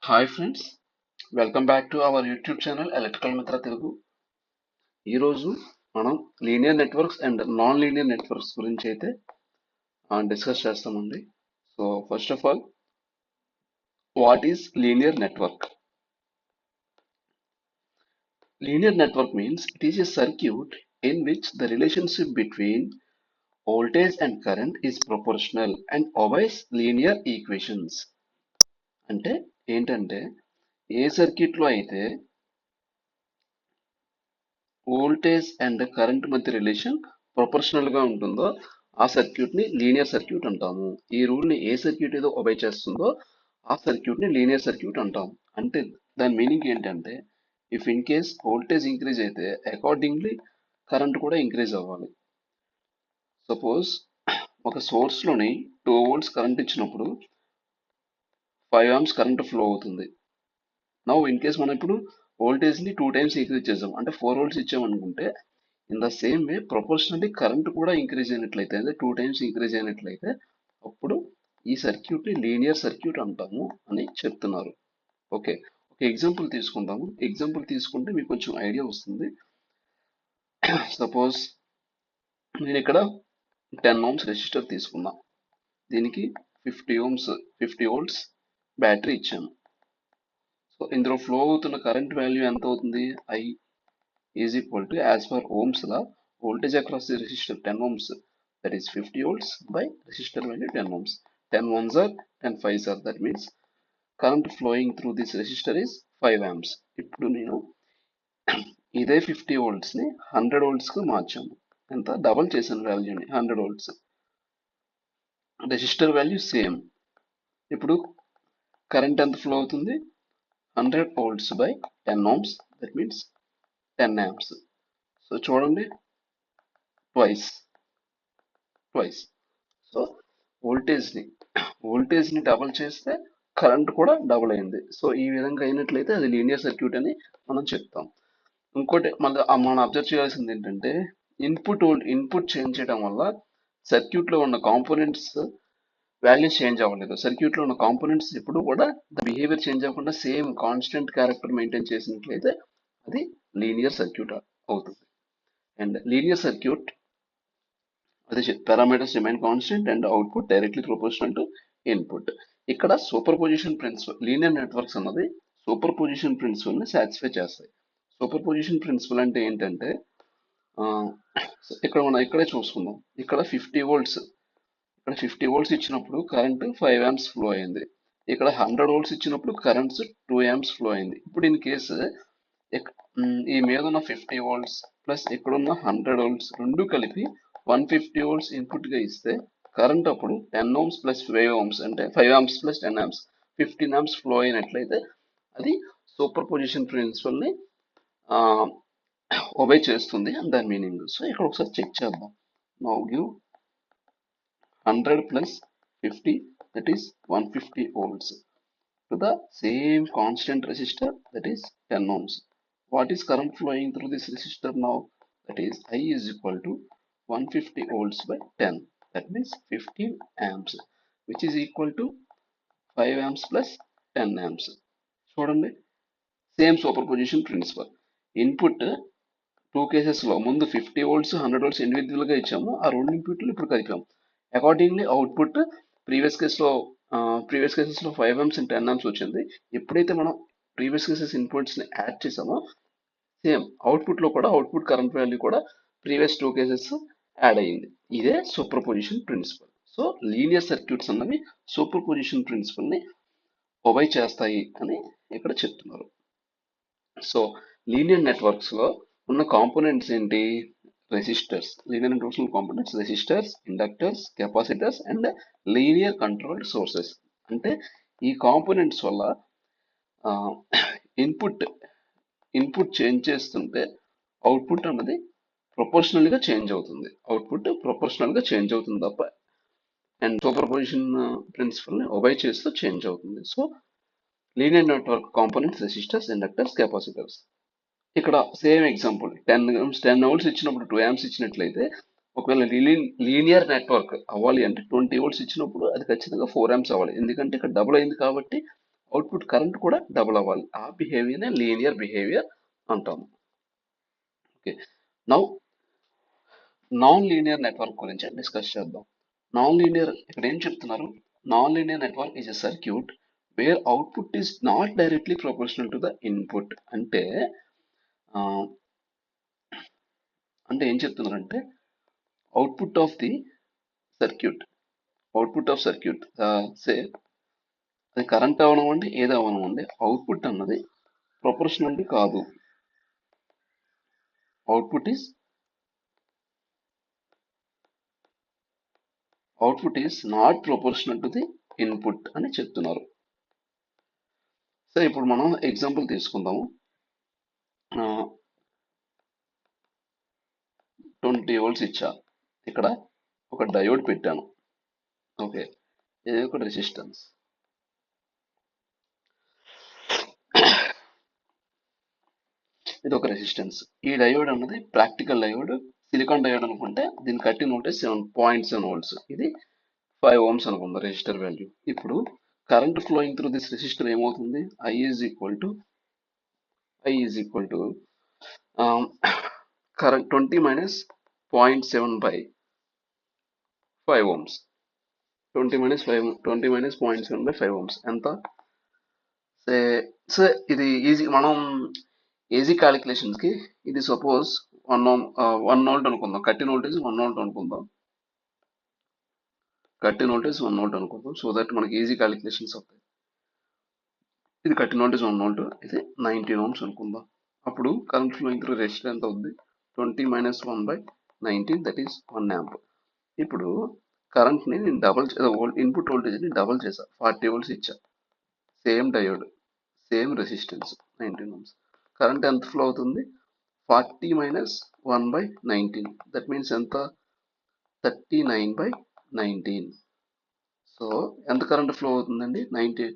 Hi friends, welcome back to our YouTube channel electrical మిత్ర తెలుగు. ఈరోజు మనం linear networks and non linear networks గురించి అయితే డిస్కస్ చేస్తామండి. So first of all, what is linear network? Linear network means it is a circuit in which the relationship between voltage and current is proportional and obeys linear equations. అంటే ఏంటంటే ఏ circuit లో అయితే voltage and current మధ్య relation proportional గా ఉంటుందో ఆ circuit ని linear circuit అంటాము. ఈ రూల్ ని ఏ సర్క్యూట్ ఏదో ఒబే చేస్తుందో ఆ సర్క్యూట్ ని లీనియర్ సర్క్యూట్ అంటాం. అంటే దాని మీనింగ్ ఏంటంటే, if in case voltage increase అయితే అకార్డింగ్లీ కరెంట్ కూడా ఇంక్రీజ్ అవ్వాలి. సపోజ్ ఒక సోర్స్ లోని 2 volts కరెంట్ ఇచ్చినప్పుడు 5 amps కరెంట్ ఫ్లో అవుతుంది. నౌ ఇన్ కేస్ మనం ఇప్పుడు వోల్టేజ్ ని 2 times ఇంక్రీజ్ చేసాం, అంటే 4 volts ఇచ్చామనుకుంటే ఇన్ ద సేమ్ వే ప్రొపోర్షనల్లీ కరెంట్ కూడా ఇంక్రీజ్ అయినట్లయితే, అంటే 2 times ఇంక్రీజ్ అయినట్లయితే అప్పుడు ఈ సర్క్యూట్ ని లీనియర్ సర్క్యూట్ అంటాము అని చెప్తున్నారు. ఓకే, ఒక ఎగ్జాంపుల్ తీసుకుందాము. ఎగ్జాంపుల్ తీసుకుంటే మీకు కొంచెం ఐడియా వస్తుంది. సపోజ్ నేను ఇక్కడ 10 ohms రెసిస్టర్ తీసుకున్నా, దీనికి 50 volts బ్యాటరీ ఇచ్చాను. సో ఇందులో ఫ్లో అవుతున్న కరెంట్ వాల్యూ ఎంత అవుతుంది? I is equal to, as per ohms law, voltage across the resistor 10 ohms, that is 50 volts by resistor value 10 ohms. 10 ones are 10 5s are, that means current flowing through this resistor is 5 amps. ఇప్పుడు నేను ఇదే 50 volts ని 100 volts కు మార్చాను. ఎంత double చేశాను వాల్యూని, 100 volts. Resistor value same. ఇప్పుడు కరెంట్ ఎంత ఫ్లో అవుతుంది? 100 volts by 10 ohms, that means 10 amps. So చూడండి, ట్వైస్. సో వోల్టేజ్ ని డబల్ చేస్తే కరెంట్ కూడా డబుల్ అయింది. సో ఈ విధంగా అయినట్లయితే అది లీనియర్ సర్క్యూట్ అని మనం చెప్తాం. ఇంకోటి మనం అబ్జర్వ్ చేయాల్సింది ఏంటంటే, ఇన్పుట్ చేంజ్ చేయడం వల్ల సర్క్యూట్ లో ఉన్న కాంపోనెంట్స్ వాల్యూస్ చేంజ్ అవ్వలేదు. సర్క్యూట్ లో ఉన్న కాంపోనెంట్స్ ఎప్పుడు కూడా బిహేవియర్ చేంజ్ అవ్వకుండా సేమ్ కాన్స్టెంట్ క్యారెక్టర్ మెయింటైన్ చేసినట్లయితే అది లీనియర్ సర్క్యూట్ అవుతుంది. అండ్ లీనియర్ సర్క్యూట్ అదే parameters remain constant and output directly proportional to input. ఇక్కడ super position principle, linear networks అన్నది సూపర్ పొజిషన్ ప్రిన్సిపల్ ని సాటిస్ఫై చేస్తాయి. సూపర్ పొజిషన్ ప్రిన్సిపల్ అంటే ఏంటంటే, ఇక్కడ మనం ఇక్కడే చూసుకుందాం. ఇక్కడ 50 volts ఇచ్చినప్పుడు కరెంట్ 5 amps ఫ్లో అయింది. ఇక్కడ 100 volts ఇచ్చినప్పుడు కరెంట్స్ 2 amps ఫ్లో అయింది. ఇప్పుడు ఇన్ కేసు ఈ మీద ఉన్న 50 volts ప్లస్ ఇక్కడ ఉన్న 100 volts రెండు కలిపి 150 volts ఇన్పుట్ గా ఇస్తే కరెంట్ అప్పుడు 10 ohms ప్లస్ 5 ohms, అంటే 5 amps plus 10 amps 15 amps flow అయినట్లయితే అది సూపర్ పొజిషన్ ప్రిన్సిపల్ ని ఒబే చేస్తుంది అని దాని మీనింగ్. సో ఇక్కడ ఒకసారి చెక్ చేద్దాం. Now give 100 plus 50, that is 150 volts to the same constant resistor, that is 10 ohms. What is current flowing through this resistor now? That is I is equal to 150 volts by 10, that means 50 amps, which is equal to 5 amps plus 10 amps. చూడండి, same super position principle. Input 2 cases లో ముందు 50 volts 100 volts individual గా ఇచ్చాము, ఆ రెండు ఇన్పుట్లు ఇప్పుడు కలిపాము. అకార్డింగ్లీ అవుట్పుట్ ప్రీవియస్ కేసెస్ లో 5 amps అండ్ 10 amps వచ్చింది. ఎప్పుడైతే మనం ప్రీవియస్ కేసెస్ ఇన్పుట్స్ ని యాడ్ చేసామో సేమ్ అవుట్పుట్ లో కూడా అవుట్పుట్ కరెంట్ వాల్యూ కూడా ప్రీవియస్ 2 కేసెస్ యాడ్ అయ్యింది. ఇదే super position principle. So linear circuits అన్నవి సూపర్ పొజిషన్ ప్రిన్సిపల్ ని ఒబై చేస్తాయి అని ఇక్కడ చెప్తున్నారు. సో లీనియర్ నెట్వర్క్స్ లో ఉన్న కాంపోనెంట్స్ ఏంటి? Resistors. Linear networks components resistors, inductors, capacitors and linear controlled sources. అంటే ఈ కాంపోనెంట్స్ వల్ల ఇన్పుట్ చేంజ్ చేస్తుంటే అవుట్పుట్ అన్నది ప్రొపోర్షనల్ గా చేంజ్ అవుతుంది తప్ప, అండ్ సూపర్ పొజిషన్ ప్రిన్సిపల్ ని ఒబై చేస్తూ చేంజ్ అవుతుంది. So linear network components resistors, inductors, capacitors. ఇక్కడ సేమ్ ఎగ్జాంపుల్ 10 volts ఇచ్చినప్పుడు 2 amps ఇచ్చినట్లయితే, ఒకవేళ లీనియర్ నెట్వర్క్ అవ్వాలి అంటే 20 volts ఇచ్చినప్పుడు అది ఖచ్చితంగా 4 amps అవ్వాలి. ఎందుకంటే ఇక్కడ డబుల్ అయింది కాబట్టి అవుట్పుట్ కరెంట్ కూడా డబుల్ అవ్వాలి. ఆ బిహేవియర్నే లీనియర్ బిహేవియర్ అంటాము. Okay, now non linear network గురించి డిస్కస్ చేద్దాం. నాన్ లీనియర్ ఇక్కడ ఏం చెప్తున్నారు? Non linear network is a circuit where output is not directly proportional to the input. అంటే ఆ, అంటే ఏం చెప్తున్నారంటే output of the circuit, output of circuit say అది కరెంట్ అవనివ్వండి ఏది అవనివ్వండి, అవుట్పుట్ అన్నది ప్రొపోర్షనల్ కాదు. Output is not proportional to the input అని చెప్తున్నారు. సరే, ఇప్పుడు మనం ఎగ్జాంపుల్ తీసుకుందాము. 20 వోల్ట్స్ ఇచ్చా, ఇక్కడ ఒక డయోడ్ పెట్టాను. ఓకే, ఇది ఒక రెసిస్టెన్స్. ఇది ఒక రెసిస్టెన్స్. ఈ డయోడ్ అన్నది ప్రాక్టికల్ డయోడ్, సిలికాన్ డయోడ్ అనుకుంటే దీని కట్టిన వోల్టేజ్ 7.7 వోల్ట్స్. ఇది 5 ohms అనుకుందాం రెసిస్టర్ వాల్యూ. ఇప్పుడు current flowing through this resistor ఏమవుతుంది? I is equal to current 20 minus 0.7 by 5 ohms. 20 minus 0.7 by 5 ohms ఎంత? సో ఇది ఈజీ, మనం ఈజీ క్యాలిక్యులేషన్స్ కి ఇది సపోజ్ 1 వోల్ట్ అనుకుందాం. కట్టిన వోల్టేజ్ 1 వోల్ట్ అనుకుందాం. సో దట్ మనకి ఈజీ క్యాలిక్యులేషన్స్ అవుతాయి. ఇది కట్టిన వోల్టేజ్ 1 వోల్ట్, ఇది 19 ohms అనుకుందాం. అప్పుడు కరెంట్ ఫ్లోయింగ్ త్రూ రెసిస్టర్ ఎంత అవుతుంది? 20 minus 1 by 19, that is 1 amp. ఇప్పుడు కరెంట్ ని నేను ఇన్పుట్ వోల్టేజ్ ని డబుల్ చేశా, 40 volts ఇచ్చా. Same diode, same resistance, 19 ohms. Current ఎంత ఫ్లో అవుతుంది? 40 మైనస్ 1 బై 19, దట్ మీన్స్ ఎంత? 39 బై 19. సో ఎంత కరెంట్ ఫ్లో అవుతుందండి? 19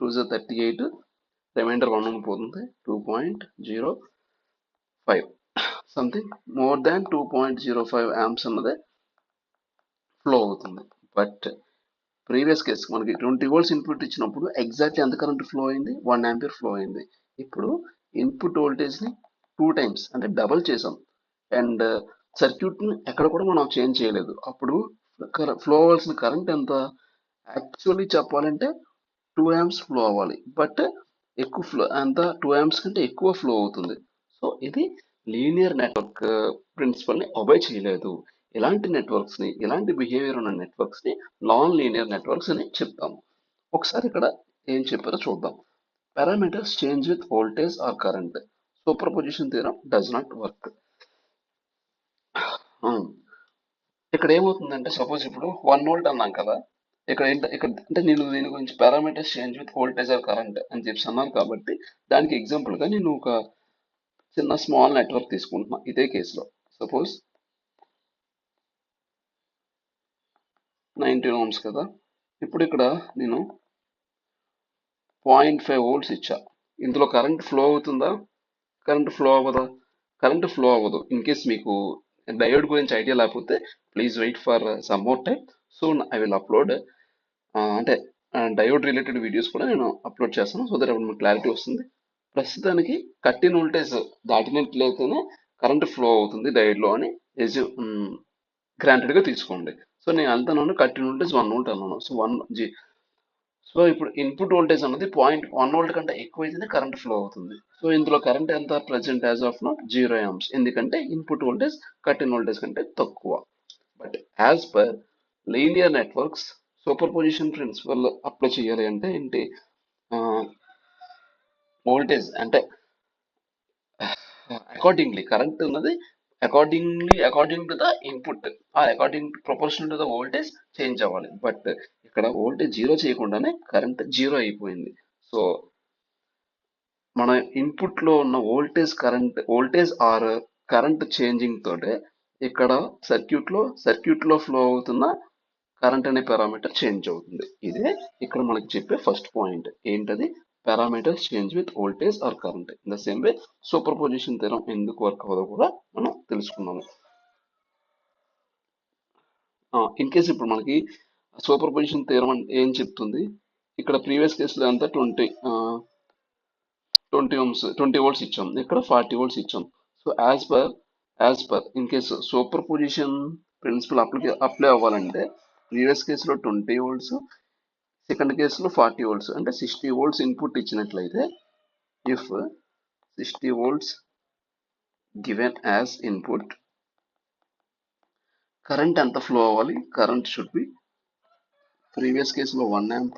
2 38, రిమైండర్ 1 పోతుంది, 2.05, సంథింగ్ మోర్ దాన్ 2.05 amps అన్నదే ఫ్లో అవుతుంది. బట్ ప్రీవియస్ కేసు మనకి 20 volts ఇన్పుట్ ఇచ్చినప్పుడు ఎగ్జాక్ట్లీ ఎంత కరెంట్ ఫ్లో అయింది? 1 ampere ఫ్లో అయింది. ఇప్పుడు ఇన్పుట్ వోల్టేజ్ ని 2 times అంటే డబల్ చేసాం, అండ్ సర్క్యూట్ ని ఎక్కడ కూడా మనం చేంజ్ చేయలేదు. అప్పుడు ఫ్లో అవ్వాల్సిన కరెంట్ ఎంత? యాక్చువల్లీ చెప్పాలంటే 2 amps ఫ్లో అవ్వాలి, బట్ ఎక్కువ ఫ్లో ఎంత? 2 amps కంటే ఎక్కువ ఫ్లో అవుతుంది. సో ఇది లీనియర్ నెట్వర్క్ ప్రిన్సిపల్ ని ఒబే చేయలేదు. ఇలాంటి నెట్వర్క్స్ ని, ఇలాంటి బిహేవియర్ ఉన్న నెట్వర్క్స్ ని నాన్ లీనియర్ నెట్వర్క్స్ అని చెప్తాము. ఒకసారి ఇక్కడ ఏం చెప్పారో చూద్దాం. Parameters change with voltage or current, super position theorem does not work. ఇక్కడ ఏమవుతుందంటే సపోజ్ ఇప్పుడు 1 వోల్ట్ అన్నాం కదా, ఇక్కడ అంటే నేను దీని గురించి parameters change with voltage or current అని చెప్పి అన్నాను కాబట్టి దానికి ఎగ్జాంపుల్ గా నేను ఒక చిన్న స్మాల్ నెట్వర్క్ తీసుకుంటున్నా. ఇదే కేసులో సపోజ్ 19 ohms కదా. ఇప్పుడు ఇక్కడ నేను 0.5 volts ఇచ్చా. ఇందులో కరెంట్ ఫ్లో అవుతుందా? కరెంట్ ఫ్లో అవ్వదా? కరెంట్ ఫ్లో అవ్వదు. ఇన్ కేస్ మీకు డయోడ్ గురించి ఐడియా లేకపోతే please wait for some more time. Soon I will upload అంటే డయోడ్ రిలేటెడ్ వీడియోస్ కూడా నేను అప్లోడ్ చేస్తాను, సో దట్ అప్పుడు మీకు క్లారిటీ వస్తుంది. ప్రస్తుతానికి కట్టిన వోల్టేజ్ దాటినట్లయితేనే కరెంట్ ఫ్లో అవుతుంది డయోడ్లో అని గ్రాంటెడ్ గా తీసుకోండి. సో నేను అంటున్నాను కట్టిన వోల్టేజ్ 1 వోల్ట్ అన్నాను. సో ఇప్పుడు ఇన్పుట్ వోల్టేజ్ అన్నది 0.1 వోల్ట్ కంటే ఎక్కువైతేనే కరెంట్ ఫ్లో అవుతుంది. సో ఇందులో కరెంట్ ఎంత present as of now 0 amps, ఎందుకంటే ఇన్పుట్ వోల్టేజ్ కట్టిన వోల్టేజ్ కంటే తక్కువ. But as per linear networks super position principle apply చేయాలి అంటే ఏంటి? వోల్టేజ్ అంటే అకార్డింగ్లీ కరెంట్ ఉన్నది according to the input or according proportional to the voltage change అవ్వాలి. బట్ ఇక్కడ వోల్టేజ్ జీరో చేయకుండానే కరెంట్ జీరో అయిపోయింది. సో మన ఇన్పుట్ లో ఉన్న వోల్టేజ్ ఆర్ కరెంట్ చేంజింగ్ తోటే ఇక్కడ సర్క్యూట్ లో ఫ్లో అవుతున్న కరెంట్ అనే పారామీటర్ చేంజ్ అవుతుంది. ఇదే ఇక్కడ మనకి చెప్పే ఫస్ట్ పాయింట్. ఏంటది? Parameters change with voltage or current. In the same way super position theorem ఎందుకు వర్క్ అవ్వదో కూడా మనం తెలుసుకున్నాము. ఇన్ కేస్ ఇప్పుడు మనకి సూపర్ పొజిషన్ థియరం ఏం చెప్తుంది? ఇక్కడ ప్రీవియస్ కేసులో అంతా 20 వోల్ట్స్ ఇచ్చాం, ఇక్కడ 40 వోల్ట్స్ ఇచ్చాం. So as per in case super position principle apply అవ్వాలంటే ప్రీవియస్ కేసులో 20 వోల్ట్స్, సెకండ్ కేసులో 40 వోల్ట్స్ అంటే 60 వోల్ట్స్ ఇన్పుట్ ఇచ్చినట్లయితే, if 60 volts given as input, current ఎంత ఫ్లో అవ్వాలి? కరెంట్ షుడ్ బి ప్రీవియస్ కేసులో 1 amp,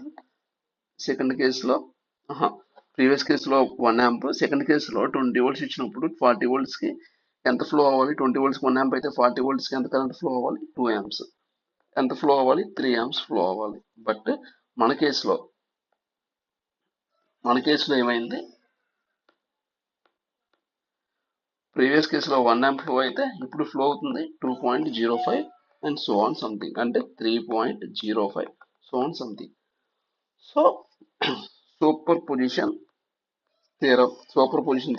సెకండ్ కేసులో ప్రీవియస్ కేసులో 1 amp, సెకండ్ కేసులో 20 volts ఇచ్చినప్పుడు 40 volts కి ఎంత ఫ్లో అవ్వాలి? 20 volts కి 1 amp అయితే 40 volts కి ఎంత కరెంట్ ఫ్లో అవ్వాలి? 2 amps. ఎంత ఫ్లో అవ్వాలి? 3 amps ఫ్లో అవ్వాలి. బట్ మన కేసులో ఏమైంది? ప్రీవియస్ కేసులో 1 amp ఫ్లో అయితే ఇప్పుడు ఫ్లో అవుతుంది 2.05 అండ్ సో ఆన్ సంథింగ్, అంటే 3.05 so on something. So super position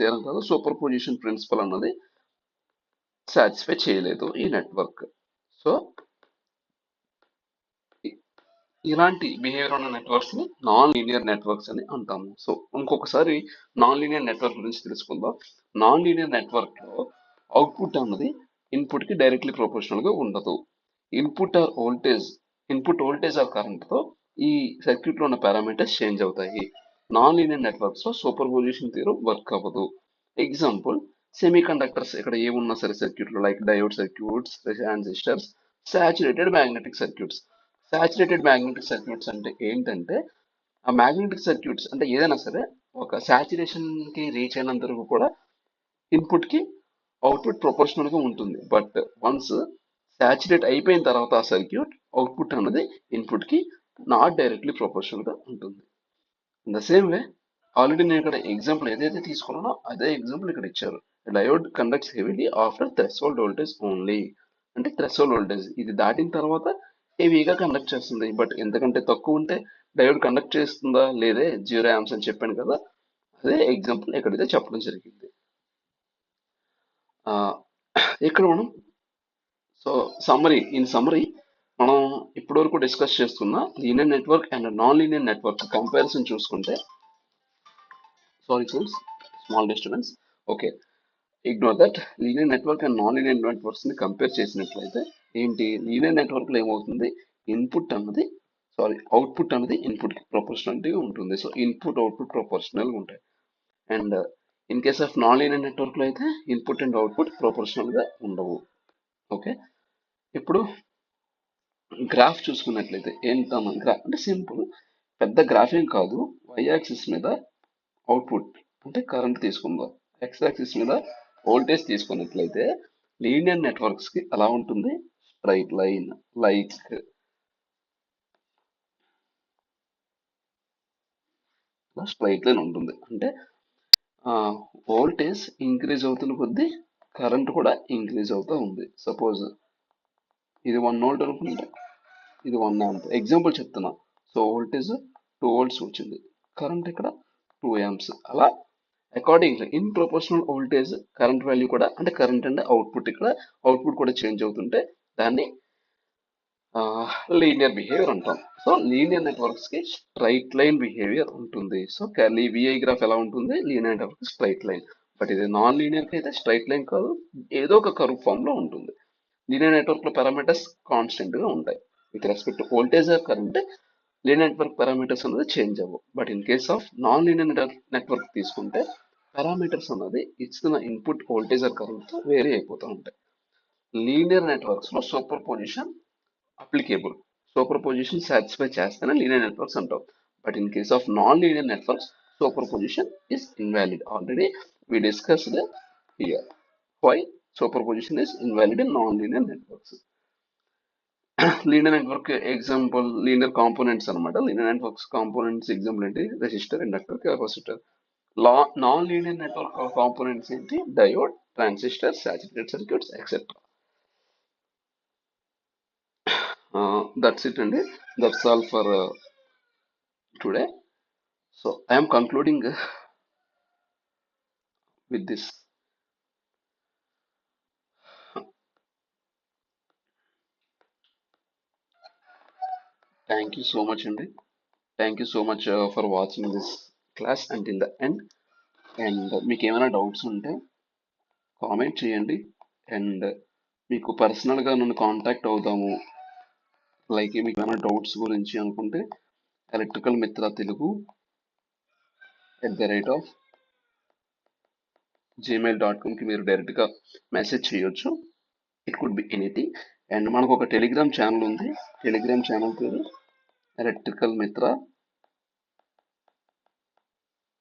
theorem కాదు, సూపర్ పొజిషన్ ప్రిన్సిపల్ అన్నది సాటిస్ఫై చేయలేదు ఈ నెట్వర్క్. సో ఇలాంటి బిహేవియర్ ఉన్న నెట్వర్క్స్ ని నాన్ లీనియర్ నెట్వర్క్స్ అని అంటాము. సో ఇంకొకసారి నాన్ లీనియర్ నెట్వర్క్ గురించి తెలుసుకుందాం. నాన్ లీనియర్ నెట్వర్క్ లో అవుట్పుట్ అన్నది ఇన్పుట్ కి డైరెక్ట్లీ ప్రొపోర్షనల్ గా ఉండదు. ఇన్పుట్ వోల్టేజ్ ఆర్ కరెంట్ తో ఈ సర్క్యూట్ లో ఉన్న పారామీటర్స్ చేంజ్ అవుతాయి. నాన్ లీనియర్ నెట్వర్క్స్ లో సూపర్ పొజిషన్ థియరం వర్క్ అవ్వదు. ఎగ్జాంపుల్, సెమీ కండక్టర్స్ ఇక్కడ ఏమున్నా సరే సర్క్యూట్ లో, like diode circuits, transistors, saturated magnetic circuits. Saturated magnetic circuits అంటే ఏంటంటే, ఆ మ్యాగ్నెటిక్ సర్క్యూట్స్ అంటే ఏదైనా సరే ఒక సాచురేషన్ కి రీచ్ అయినంత వరకు కూడా ఇన్పుట్ కి అవుట్పుట్ ప్రొపోర్షనల్ గా ఉంటుంది. బట్ వన్స్ సాచురేట్ అయిపోయిన తర్వాత ఆ సర్క్యూట్ అవుట్పుట్ అన్నది ఇన్పుట్ కి నాట్ డైరెక్ట్లీ ప్రొపోర్షనల్ గా ఉంటుంది. In the same way, already నేను ఇక్కడ ఎగ్జాంపుల్ ఏదైతే తీసుకున్నానో అదే ఎగ్జాంపుల్ ఇక్కడ ఇచ్చారు. Diode conducts heavily after threshold voltage only. అంటే థ్రెషోల్డ్ వోల్టేజ్ ఇది దాటిన తర్వాత హెవీగా కండక్ట్ చేస్తుంది. బట్ ఎంతకంటే తక్కువ ఉంటే డయోడ్ కండక్ట్ చేస్తుందా లేదే 0 amps అని చెప్పాను కదా, అదే ఎగ్జాంపుల్ ఎక్కడైతే చెప్పడం జరిగింది. ఇక్కడ మనం సమ్మరీ మనం ఇప్పటివరకు డిస్కస్ చేస్తున్న linear network and non linear network comparison చూసుకుంటే, sorry friends, small disturbance, okay, ignore that. Linear network and non linear networks ని కంపేర్ చేసినట్లయితే ఏంటి, లీనియర్ నెట్వర్క్ లో ఏమవుతుంది, అవుట్పుట్ అన్నది ఇన్పుట్ కి ప్రొపోర్షనాలిటీగా ఉంటుంది. సో ఇన్పుట్ అవుట్పుట్ ప్రొపోర్షనల్ గా ఉంటాయి. And in case of non linear network లో అయితే ఇన్పుట్ అండ్ అవుట్పుట్ ప్రొపోర్షనల్ గా ఉండవు. ఓకే, ఇప్పుడు గ్రాఫ్ చూసుకున్నట్లయితే ఏంటమ్మా గ్రాఫ్ అంటే సింపుల్, పెద్ద గ్రాఫ్ ఏం కాదు. వై యాక్సిస్ మీద అవుట్పుట్ అంటే కరెంట్ తీసుకుందాం, ఎక్స్ యాక్సిస్ మీద వోల్టేజ్ తీసుకున్నట్లయితే లీనియర్ నెట్వర్క్స్ కి అలా ఉంటుంది, straight line, like straight line ఉంటుంది. అంటే వోల్టేజ్ ఇంక్రీజ్ అవుతున్న కొద్దీ కరెంట్ కూడా ఇంక్రీజ్ అవుతూ ఉంది. సపోజ్ ఇది 1 వోల్ట్ అనుకుంటే ఇది 1 amp, ఎగ్జాంపుల్ చెప్తున్నా. సో వోల్టేజ్ 2 volts వచ్చింది, కరెంట్ ఇక్కడ 2 amps. అలా accordingly in proportional voltage current value కూడా, అంటే కరెంట్ అండ్ అవుట్పుట్ ఇక్కడ అవుట్పుట్ కూడా చేంజ్ అవుతుంటే దాన్ని లీనియర్ బిహేవియర్ అంటాం. సో లీనియర్ నెట్వర్క్స్ కి స్ట్రైట్ లైన్ బిహేవియర్ ఉంటుంది. సో విఐ గ్రాఫ్ ఎలా ఉంటుంది, linear network straight line. But ఇది నాన్ లీనియర్ కి అయితే స్ట్రైట్ లైన్ కాదు, ఏదో ఒక కర్వ్ ఫామ్ లో ఉంటుంది. లీనియర్ నెట్వర్క్ లో పారామీటర్స్ కాన్స్టెంట్ గా ఉంటాయి. With respect to voltage or current linear network parameters అనేది చేంజ్ అవ్వవు. But in case of non linear network తీసుకుంటే పారామీటర్స్ అన్నది ఇచ్చిన ఇన్పుట్ వోల్టేజ్ ఆర్ కరెంట్ తో వేరీ అయిపోతూ ఉంటాయి. లీనియర్ నెట్వర్క్స్ లో super position applicable, super position satisfy చేస్తేనే లీనియర్ నెట్వర్క్స్ అంటాం. But in case of non linear networks super position is invalid. Already we discussed here why superposition is invalid in non-linear networks. Linear network example linear components అనమాట. Linear networks components example ఏంటి, resistor, inductor, capacitor. Non linear network components ఏంటి, diode, transistor, saturated circuits, etcetera. That's it అండి, that's all for today. So I am concluding with this. Thank you so much అండి. Thank you so much for watching this class and in the end. And మీకు ఏమైనా doubts ఉంటే comment చేయండి. And మీకు పర్సనల్గా నన్ను contact అవుదాము, like మీకు ఏమైనా డౌట్స్ గురించి అనుకుంటే ఎలక్ట్రికల్ మిత్ర తెలుగు @gmail.comకి మీరు డైరెక్ట్గా మెసేజ్ చేయొచ్చు. It could be anything. And మనకు ఒక టెలిగ్రామ్ ఛానల్ ఉంది. టెలిగ్రామ్ ఛానల్ పేరు ఎలక్ట్రికల్ మిత్ర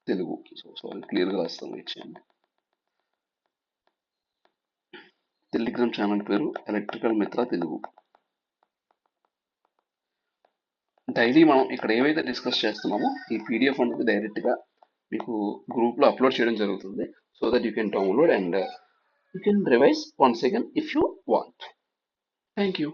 తెలుగు. సో సారీ, క్లియర్గా రాస్తాను, ఇచ్చేయండి. టెలిగ్రామ్ ఛానల్ పేరు ఎలక్ట్రికల్ మిత్ర తెలుగు. డైలీ మనం ఇక్కడ ఏవైతే డిస్కస్ చేస్తున్నామో ఈ పీడిఎఫ్ అనేది డైరెక్ట్గా మీకు గ్రూప్లో అప్లోడ్ చేయడం జరుగుతుంది. So that you can download and you can revise once again if you want. Thank you.